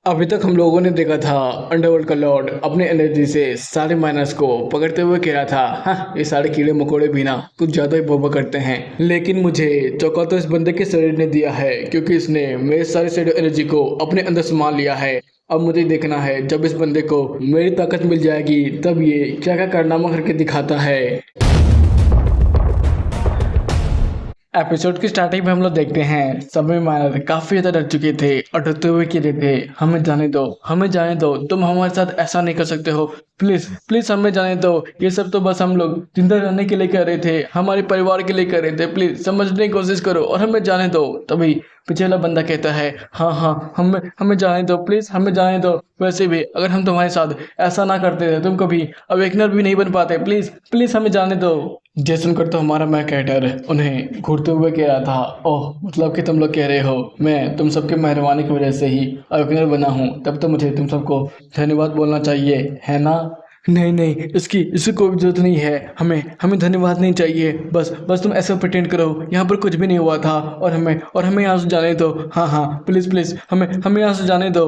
अभी तक हम लोगों ने देखा था अंडरवर्ल्ड का लॉर्ड अपने एनर्जी से सारे माइनर्स को पकड़ते हुए कह रहा था, हाँ ये सारे कीड़े मकोड़े भी ना कुछ ज्यादा ही बोबा करते हैं। लेकिन मुझे चौंका तो इस बंदे के शरीर ने दिया है, क्योंकि इसने मेरे सारे शेडो एनर्जी को अपने अंदर समा लिया है। अब मुझे देखना है जब इस बंदे को मेरी ताकत मिल जाएगी तब ये क्या क्या कारनामा करके दिखाता है। एपिसोड की स्टार्टिंग में हम लोग देखते हैं सभी मानव काफी ज्यादा डर चुके थे और डरते हुए कह रहे थे, हमें जाने दो, हमें जाने दो, तुम हमारे साथ ऐसा नहीं कर सकते हो, प्लीज प्लीज हमें जाने दो। ये सब तो बस हम लोग जिंदा रहने के लिए कर रहे थे, हमारे परिवार के लिए कर रहे थे, प्लीज समझने की कोशिश करो और हमें जाने दो। तभी पीछे वाला बंदा कहता है, हाँ हाँ हमें हमें जाने दो, प्लीज हमें जाने दो। वैसे भी अगर हम तुम्हारे साथ ऐसा ना करते थे तुम कभी अवेकनर भी नहीं बन पाते, प्लीज प्लीज हमें जाने दो। ये सुनकर तो हमारा मैं कैरेक्टर उन्हें घूरते हुए कह रहा था, ओह मतलब कि तुम लोग कह रहे हो मैं तुम सबके मेहरबानी की वजह से ही अवेकनर बना हूँ, तब तो मुझे तुम सबको धन्यवाद बोलना चाहिए है ना। नहीं नहीं, इसकी इसकी कोई जरूरत नहीं है, हमें हमें धन्यवाद नहीं चाहिए, बस बस तुम ऐसा प्रिटेंड करो यहाँ पर कुछ भी नहीं हुआ था और हमें यहाँ से जाने दो। हाँ हाँ प्लीज प्लीज हमें हमें यहाँ से जाने दो।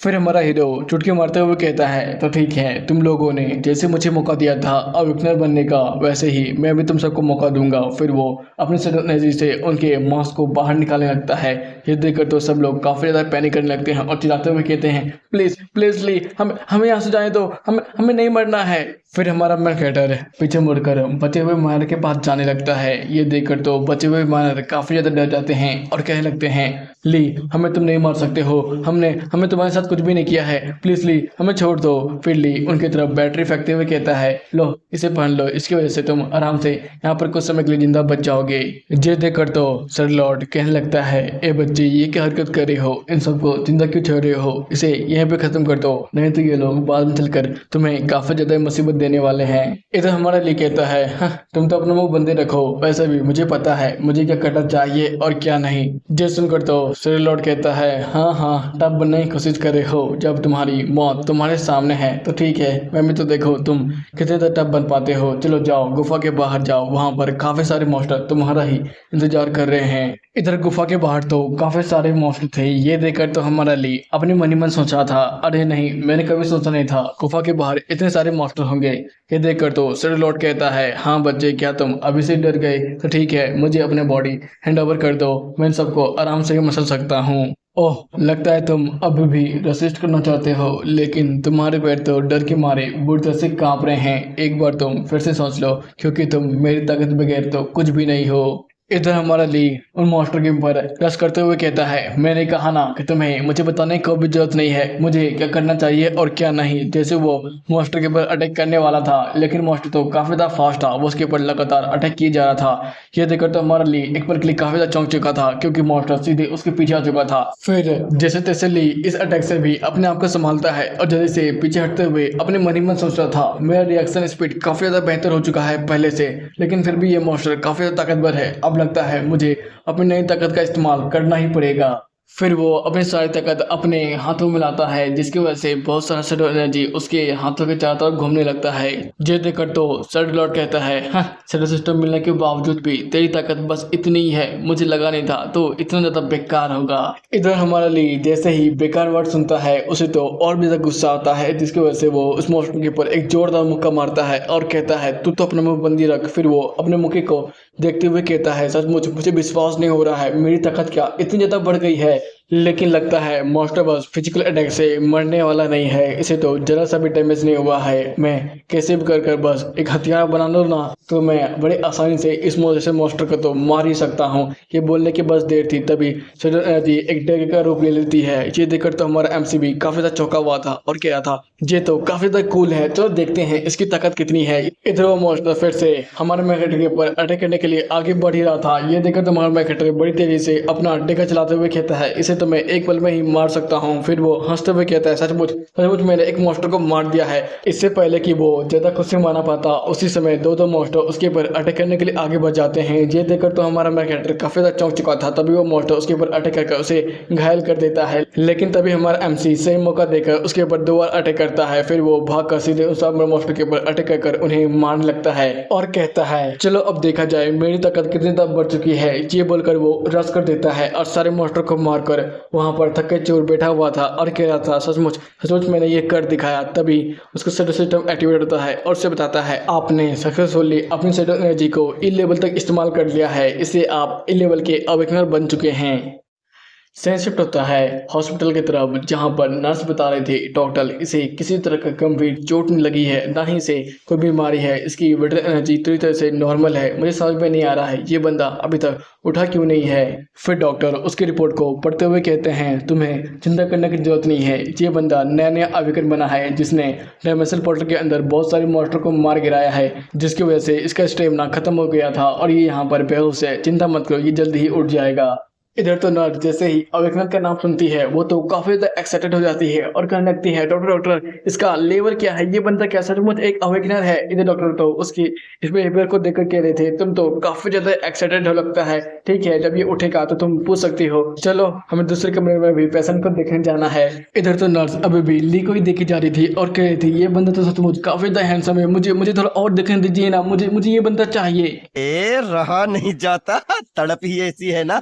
फिर हमारा हीरो चुटकी मारते हुए कहता है, तो ठीक है, तुम लोगों ने जैसे मुझे मौका दिया था अवेकनर बनने का, वैसे ही मैं भी तुम सबको मौका दूंगा। फिर वो अपने एनर्जी से उनके मास्क को बाहर निकालने लगता है। ये देखकर तो सब लोग काफी ज्यादा पैनिक करने लगते हैं और चिल्लाते हुए कहते हैं, प्लीज प्लीज ली हमें हमें यहाँ से जाने दो, हमें हमें नहीं मरना है। फिर हमारा मैं कैरेक्टर पीछे मुड़कर बचे हुए मानर के पास जाने लगता है। ये देखकर तो बचे हुए मानर काफी ज्यादा डर जाते हैं और कहने लगते हैं, ली हमें तुम नहीं मार सकते हो, हमने हमें तुम्हारे साथ कुछ भी नहीं किया है, प्लीज ली हमें छोड़ दो। फिर ली उनकी तरफ बैटरी फेंकते हुए कहता है, लो इसे पहन लो, इसकी वजह से तुम आराम से यहाँ पर कुछ समय के लिए जिंदा बच जाओगे। ये देखकर तो सर लॉर्ड कहने लगता है, ए बच्चे ये क्या हरकत कर रहे हो, इन सबको जिंदा क्यों छोड़ रहे हो, इसे यहीं पे खत्म कर दो, नहीं तो ये लोग बाद में चलकर तुम्हें काफी ज्यादा मुसीबत देने वाले हैं। इधर हमारा ली कहता है, हाँ तुम तो अपना मुंह बंदे रखो, वैसे भी मुझे पता है मुझे क्या करना चाहिए और क्या नहीं। जे सुनकर तो सर लॉर्ड कहता है, हाँ हाँ टब बनने की कोशिश कर रहे हो, जब तुम्हारी मौत तुम्हारे सामने है तो ठीक है, मैं भी तो देखो तुम कितने तक टब बन पाते हो। चलो जाओ गुफा के बाहर जाओ, वहां पर काफी सारे मॉन्स्टर तुम्हारा ही इंतजार कर रहे हैं। इधर गुफा के बाहर तो काफी सारे मॉन्स्टर थे। ये देखकर तो हमारा ली अपने मन ही मन सोचा था, अरे नहीं मैंने कभी सोचा नहीं था गुफा के बाहर इतने सारे मॉन्स्टर होंगे। ये देखकर तो सर लॉर्ड कहता है, हाँ बच्चे क्या तुम अभी से डर गए, तो ठीक है मुझे अपने बॉडी हैंड ओवर कर दो, मैं इन सबको आराम से मसल सकता हूँ। ओह लगता है तुम अभी भी रेसिस्ट करना चाहते हो, लेकिन तुम्हारे पैर तो डर के मारे बुरी तरह से कांप रहे हैं। एक बार तुम फिर से सोच लो, क्योंकि तुम मेरी ताकत बगैर तो कुछ भी नहीं हो। इधर हमारा ली उन मॉन्स्टर के ऊपर रश करते हुए कहता है, मैंने कहा ना कि तुम्हें मुझे बताने की भी जरूरत नहीं है मुझे क्या करना चाहिए और क्या नहीं। जैसे वो मॉन्स्टर के ऊपर अटैक करने वाला था, लेकिन मॉन्स्टर तो काफी ज्यादा फास्ट था, वो उसके ऊपर लगातार अटैक किया जा रहा था। ये देखकर तो हमारा ली एक बार के लिए काफी ज्यादा चौंक चुका था, क्योंकि मॉन्स्टर सीधे उसके पीछे आ चुका था। फिर जैसे तैसे ली इस अटैक से भी अपने आप को संभालता है और जल्दी से पीछे हटते हुए अपने मन ही मन सोच रहा था, मेरा रिएक्शन स्पीड काफी ज्यादा बेहतर हो चुका है पहले से, लेकिन फिर भी ये मॉन्स्टर काफी ज्यादा ताकतवर है, अब लगता है मुझे अपनी नई ताकत का इस्तेमाल करना ही पड़ेगा। फिर वो अपनी सारी ताकत अपने हाथों में लाता है, जिसकी वजह से बहुत सारा शेडो एनर्जी उसके हाथों के चारों तरफ घूमने लगता है। ये देखकर तो सर लॉर्ड कहता है, हाँ शेडो सिस्टम मिलने के बावजूद भी तेरी ताकत बस इतनी ही है, मुझे लगा नहीं था तो इतना ज्यादा बेकार होगा। इधर हमारा ली जैसे ही बेकार वर्ड सुनता है उसे तो और भी ज्यादा गुस्सा आता है, जिसकी वजह से वो उस मॉन्स्टर के ऊपर एक जोरदार मुक्का मारता है और कहता है, तू तो अपना मुंह बंदी रख। फिर वो अपने मुक्के को देखते हुए कहता है, सचमुच मुझे विश्वास नहीं हो रहा है, मेरी ताकत क्या इतनी ज्यादा बढ़ गई है। लेकिन लगता है मॉन्स्टर बस फिजिकल अटैक से मरने वाला नहीं है, इसे तो जरा सा भी डैमेज नहीं हुआ है, मैं कैसे भी कर बस एक हथियार बना लो ना तो मैं बड़े आसानी से इस जैसे मॉन्स्टर को तो मार ही सकता हूँ। ये बोलने की बस देर थी, तभी शेडो एनर्जी एक डैगर का रूप ले लेती है। ये देखकर तो हमारा एमसी भी काफी ज्यादा चौंका हुआ था और कह रहा था, ये तो काफी ज्यादा कूल है, चलो देखते हैं इसकी ताकत कितनी है। इधर वो मॉन्स्टर फिर से हमारे मैकेटर के ऊपर अटैक करने के लिए आगे बढ़ ही रहा था। ये देखकर तो हमारा मैकेटर बड़ी तेजी से अपना डैगर चलाते हुए कहता है, इसे तो मैं एक पल में ही मार सकता हूँ। फिर वो हंसते हुए कहता है, सचमुच सचमुच मैंने एक मॉन्स्टर को मार दिया है। इससे पहले कि वो ज्यादा खुशी माना पाता, उसी समय दो मॉन्स्टर उसके ऊपर अटैक करने के लिए आगे बढ़ जाते हैं। ये देखकर तो हमारा मैकेटर काफी ज्यादा चौंक चुका था, तभी वो मॉन्स्टर उसके ऊपर अटैक करके उसे घायल कर देता है। लेकिन तभी हमारा एमसी सही मौका देकर उसके ऊपर दो बार अटैक करता है। फिर वो भागकर सीधे उस मॉन्स्टर के ऊपर अटैक कर उन्हें मारने लगता है और कहता है, चलो अब देखा जाए मेरी ताकत कितनी तक बढ़ चुकी है। ये बोलकर वो रश कर देता है और सारे मॉन्स्टर को मारकर वहाँ पर थके चोर बैठा हुआ था और कह रहा था सचमुच सचमुच मैंने ये कर दिखाया। तभी उसका शैडो सिस्टम एक्टिवेट होता है और उसे बताता है आपने सक्सेसफुली अपनी शैडो एनर्जी को ई लेवल तक इस्तेमाल कर लिया है, इससे आप ई लेवल के अवेकनर बन चुके हैं। सेंस शिफ्ट होता है हॉस्पिटल की तरफ, जहां पर नर्स बता रहे थे डॉक्टर इसे किसी तरह का गंभीर चोट नहीं लगी है, ना ही इसे कोई बीमारी है, इसकी वाइटल एनर्जी पूरी तरह से नॉर्मल है। मुझे समझ में नहीं आ रहा है ये बंदा अभी तक उठा क्यों नहीं है। फिर डॉक्टर उसकी रिपोर्ट को पढ़ते हुए कहते हैं तुम्हें चिंता करने की जरूरत नहीं है, ये बंदा नया नया अवेकन बना है जिसने डायमेंशनल पोर्टल के अंदर बहुत सारे मॉन्स्टर को मार गिराया है, जिसकी वजह से इसका स्टेमिना खत्म हो गया था और ये यहाँ पर बेहोश है। चिंता मत करो, ये जल्दी ही उठ जाएगा। इधर तो नर्स जैसे ही अवेकनर का नाम सुनती है वो तो काफी ज्यादा एक्साइटेड हो जाती है और कहने लगती है डॉक्टर डॉक्टर इसका लेवल क्या है, ये बंदा क्या सचमुच एक अवेकनर है। इधर डॉक्टर तो उसकी इस बिहेवियर को देखकर कह रहे थे तुम तो काफी ज्यादा एक्साइटेड हो लगता है, ठीक है जब ये उठेगा तो तुम पूछ सकती हो, चलो हमें दूसरे कमरे में भी पेशेंट को देखने जाना है। इधर तो नर्स अभी भी ली को ही देखी जा रही थी और कह रही थी ये बंदा तो सचमुच काफी ज्यादा हैंडसम है, मुझे मुझे थोड़ा और देखने दीजिए ना, मुझे ये बंदा चाहिए। रहा नहीं जाता, तड़प ही ऐसी है ना।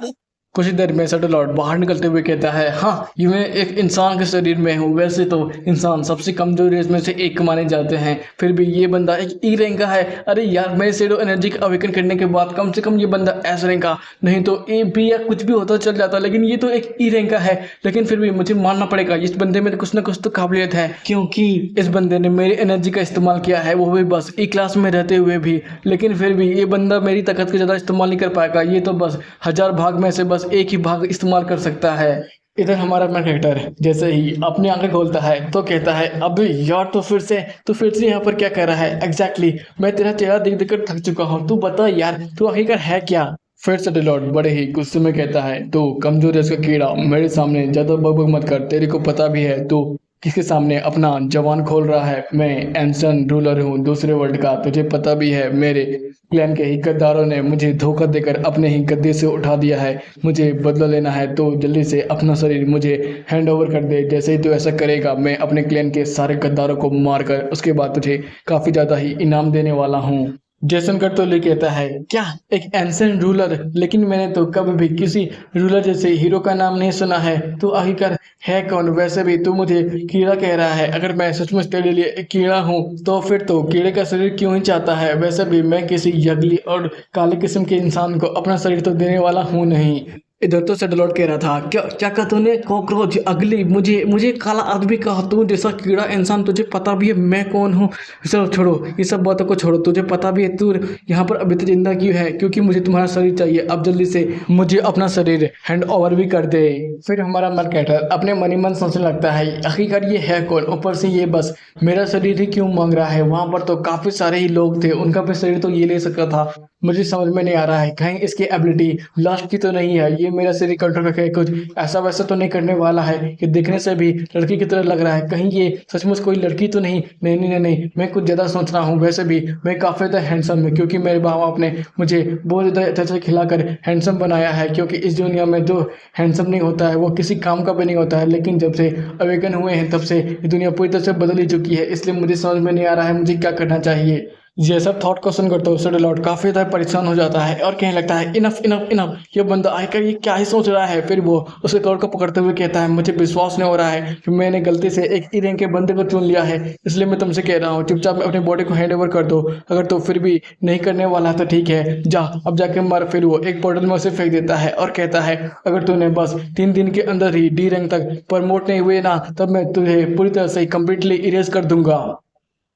कुछ ही देर में शैडो लॉर्ड बाहर निकलते हुए कहता है हाँ ये मैं एक इंसान के शरीर में हूँ, वैसे तो इंसान सबसे कमजोर रेस में से एक माने जाते हैं, फिर भी ये बंदा एक ई रैंक का है। अरे यार मेरे शैडो एनर्जी का अवेकन करने के बाद कम से कम ये बंदा एस रैंक का नहीं तो ए बी या कुछ भी होता चल जाता, लेकिन ये तो एक ई रैंक का है। लेकिन फिर भी मुझे मानना पड़ेगा इस बंदे में कुछ ना कुछ तो काबिलियत है, क्योंकि इस बंदे ने मेरी एनर्जी का इस्तेमाल किया है, वो भी बस ई क्लास में रहते हुए भी। लेकिन फिर भी ये बंदा मेरी ताकत का ज़्यादा इस्तेमाल नहीं कर पाएगा, ये तो बस 1000 भाग में से बस एक ही भाग इस्तेमाल कर सकता है। इधर हमारा अपना कैरेक्टर जैसे ही अपनी आंखें खोलता है तो कहता है अबे यार तो फिर से यहाँ पर क्या कर रहा है एग्जैक्टली, मैं तेरा चेहरा देख देख कर थक चुका हूँ, तू बता यार तू आखिरकार है क्या। फिर से डिलॉर्ड बड़े ही गुस्से में कहता है तू कमजोर है इसका कीड़ा, मेरे सामने ज्यादा बकबक मत कर, तेरे को पता भी है तू किसके सामने अपना जवान खोल रहा है। मैं एंसन रूलर हूँ दूसरे वर्ल्ड का, तुझे पता भी है मेरे क्लैन के ही गद्दारों ने मुझे धोखा देकर अपने ही गद्दे से उठा दिया है, मुझे बदला लेना है तो जल्दी से अपना शरीर मुझे हैंड ओवर कर दे, जैसे ही तू ऐसा करेगा मैं अपने क्लैन के सारे गद्दारों को मार कर उसके बाद तुझे काफ़ी ज़्यादा ही इनाम देने वाला हूँ। जेसन कर्तोली कहता है क्या एक एंसेंट रूलर, लेकिन मैंने तो कभी भी किसी रूलर जैसे हीरो का नाम नहीं सुना है, तो आखिरकार है कौन। वैसे भी तू मुझे कीड़ा कह रहा है, अगर मैं सचमुच तेरे लिए एक कीड़ा हूँ तो फिर तो कीड़े का शरीर क्यों ही चाहता है। वैसे भी मैं किसी यगली और काले किस्म के इंसान को अपना शरीर तो देने वाला हूँ नहीं। इधर तो सेडलॉट कह रहा था क्या क्या कहा तूने, कॉकरोच अगली, मुझे काला आदमी कहा, तू जैसा कीड़ा इंसान, तुझे पता भी है मैं कौन हूँ। चलो छोड़ो ये सब बातों को छोड़ो, तुझे पता भी है तू यहाँ पर अभी तक जिंदा क्यों है, क्योंकि मुझे तुम्हारा शरीर चाहिए। अब जल्दी से मुझे अपना शरीर हैंड ओवर भी कर दे। फिर हमारा मन कैरेक्टर अपने मन ही मन सोचने लगता है आखिरकार ये है कौन, ऊपर से ये बस मेरा शरीर ही क्यों मांग रहा है। वहाँ पर तो काफी सारे ही लोग थे, उनका भी शरीर तो ये ले सकता था। मुझे समझ में नहीं आ रहा है कहीं इसकी एबिलिटी लास्ट की तो नहीं है, ये मेरा शरीर कंट्रोल करके कुछ ऐसा वैसा तो नहीं करने वाला है कि दिखने से भी लड़की की तरह लग रहा है, कहीं ये सचमुच कोई लड़की तो नहीं। नहीं नहीं नहीं नहीं, मैं कुछ ज़्यादा सोच रहा हूँ। वैसे भी मैं काफ़ी ज़्यादा हैंडसम हूँ, क्योंकि मेरे बाबा ने मुझे बहुत ज़्यादा अच्छे से खिलाकर हैंडसम बनाया है, क्योंकि इस दुनिया में जो हैंडसम नहीं होता है वो किसी काम का भी नहीं होता है। लेकिन जब से अवेकन हुए हैं तब से ये दुनिया पूरी तरह से बदल ही चुकी है, इसलिए मुझे समझ में नहीं आ रहा है मुझे क्या करना चाहिए। ये सब थॉट को सुनकर तो सेडलॉट काफ़ी ज़्यादा परेशान हो जाता है और कहने लगता है इनफ इनफ इनफ, ये बंदा आखिर ये क्या ही सोच रहा है। फिर वो उसके कॉल को पकड़ते हुए कहता है मुझे विश्वास नहीं हो रहा है कि मैंने गलती से एक ई रैंक के बंदे को चुन लिया है, इसलिए मैं तुमसे कह रहा हूँ चुपचाप अपनी बॉडी को हैंड ओवर कर दो। अगर तो फिर भी नहीं करने वाला तो ठीक है, जा अब जाके मर। फिर वो एक पोर्टल में उसे फेंक देता है और कहता है अगर तूने बस 3 दिन के अंदर ही डी रैंक तक प्रमोट नहीं हुए ना, तब मैं तुझे पूरी तरह से कंप्लीटली इरेज कर दूंगा।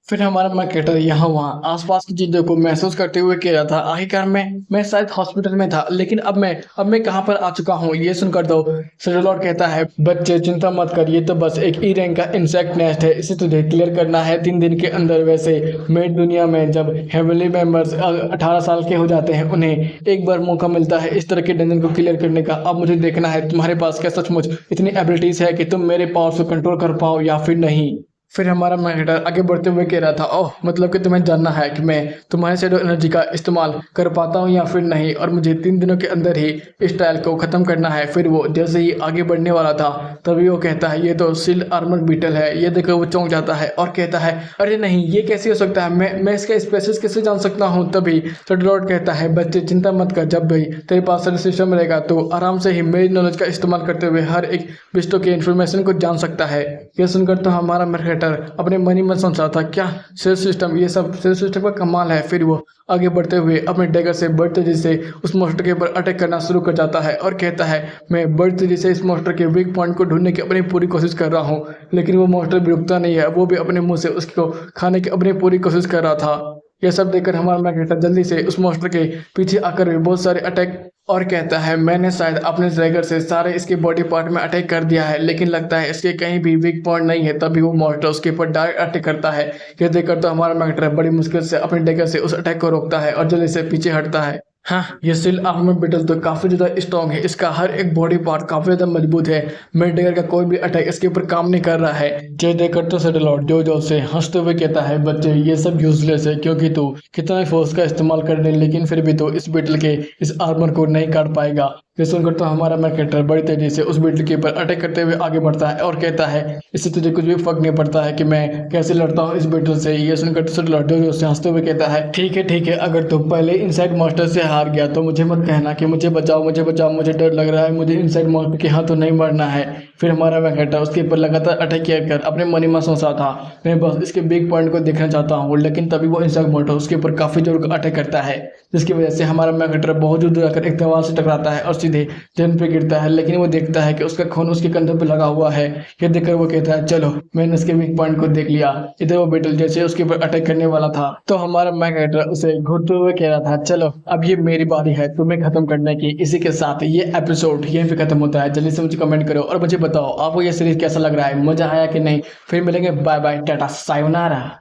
फिर हमारा मार्केटर यहाँ वहाँ आसपास की चीज़ों को महसूस करते हुए कह रहा था आखिरकार मैं शायद हॉस्पिटल में था, लेकिन अब मैं कहाँ पर आ चुका हूँ ये सुनकर दो सेडलॉट कहता है बच्चे चिंता मत कर, ये तो बस एक ई रैंक का इंसेक्ट नेस्ट है, इसे तुझे क्लियर करना है 3 दिन के अंदर। वैसे मेड दुनिया में जब हेवनली मेंबर्स 18 साल के हो जाते हैं उन्हें एक बार मौका मिलता है इस तरह के डंजन को क्लियर करने का। अब मुझे देखना है तुम्हारे पास क्या सचमुच इतनी एबिलिटीज़ है कि तुम मेरे पावर्स को कंट्रोल कर पाओ या फिर नहीं। फिर हमारा मैकेटर आगे बढ़ते हुए कह रहा था, ओह मतलब कि तुम्हें जानना है कि मैं तुम्हारे शैडो एनर्जी का इस्तेमाल कर पाता हूँ या फिर नहीं, और मुझे 3 दिनों के अंदर ही इस ट्रायल को ख़त्म करना है। फिर वो जैसे ही आगे बढ़ने वाला था तभी वो कहता है, ये तो सील्ड आर्मर बीटल है। ये देखकर वो चौंक जाता है और कहता है, अरे नहीं, ये कैसे हो सकता है, मैं इसका स्पेसिस कैसे जान सकता हूँ। तभी सडलॉर्ड कहता है, बच्चे चिंता मत कर, जब भी तेरे पास सारा सिस्टम रहेगा तो आराम से ही मेरी नॉलेज का इस्तेमाल करते हुए हर एक बिस्टो के इन्फॉर्मेशन को जान सकता है। यह सुनकर तो हमारा मैकेटर अपने मन ही मन सोच रहा था, क्या सेल सिस्टम, ये सब सेल सिस्टम का कमाल है। फिर वो आगे बढ़ते हुए अपने डैगर से बड़ी तेजी से उस मॉन्स्टर के ऊपर अटैक करना शुरू कर जाता है और कहता है, मैं बड़ी तेजी से इस मॉन्स्टर के वीक पॉइंट को ढूंढने की अपनी पूरी कोशिश कर रहा हूँ, लेकिन वो मॉन्स्टर भी रुकता नहीं है। वो भी अपने मुंह से उसको खाने की अपनी पूरी कोशिश कर रहा था। यह सब देखकर हमारा मैकेटर जल्दी से उस मॉन्स्टर के पीछे आकर भी बहुत सारे अटैक और कहता है, मैंने शायद अपने ड्रैगर से सारे इसके बॉडी पार्ट में अटैक कर दिया है, लेकिन लगता है इसके कहीं भी वीक पॉइंट नहीं है। तभी वो मॉन्स्टर उसके ऊपर डायरेक्ट अटैक करता है। यह देखकर तो हमारा मैकेटर बड़ी मुश्किल से अपने डैगर से उस अटैक को रोकता है और जल्दी से पीछे हटता है। हाँ, ये सील आर्मर बीटल तो काफ़ी ज़्यादा स्ट्रॉन्ग है, इसका हर एक बॉडी पार्ट काफ़ी ज़्यादा मजबूत है। मेरे डैगर का कोई भी अटैक इसके ऊपर काम नहीं कर रहा है। ये देखकर तो सडलॉर्ड जो से हंसते हुए कहता है, बच्चे ये सब यूजलेस है, क्योंकि तू कितना फोर्स का इस्तेमाल कर ले लेकिन फिर भी तो इस बीटल के इस आर्मर को नहीं काट पाएगा। ये सुनकर तो हमारा मैकेटर बड़ी तेजी से उस बीटल के ऊपर अटैक करते हुए आगे बढ़ता है और कहता है, इससे तुझे कुछ भी फर्क नहीं पड़ता है कि मैं कैसे लड़ता हूँ इस बीटल से। ये सुनकर तो सडलॉर्ड जो से हंसते हुए कहता है, ठीक है, अगर तू पहले इनसाइड मास्टर से हार गया तो मुझे मत कहना कि मुझे बचाओ, मुझे डर लग रहा है, मुझे इनसाइड मास्टर के हाथों नहीं मरना है। फिर हमारा मैकेटर उसके ऊपर लगातार अटैक किया कर अपने मन ही मन सोच रहा था, मैं बस इसके बिग पॉइंट को देखना चाहता हूँ। लेकिन तभी वो इनसाइड मास्टर उसके ऊपर काफ़ी जोर का अटैक करता है, जिसकी वजह से हमारा मैकेटर बहुत दूर जाकर एक दीवार से टकराता है और सीधे जमीन पे गिरता है। लेकिन वो देखता है कि उसका खून उसके कंधों पे लगा हुआ है। ये देखकर वो कहता है, चलो मैंने उसके वीक पॉइंट को देख लिया। इधर वो बीटल जैसे उसके ऊपर अटैक करने वाला था तो हमारा मैकेटर उसे घूरते हुए कह रहा था, चलो अब ये मेरी बारी है तुम्हें खत्म करने की। इसी के साथ ये एपिसोड यहीं पे खत्म होता है। जल्दी से मुझे कमेंट करो और मुझे बताओ आपको ये सीरीज कैसा लग रहा है, मजा आया कि नहीं। फिर मिलेंगे, बाय बाय, टाटा, सायोनारा।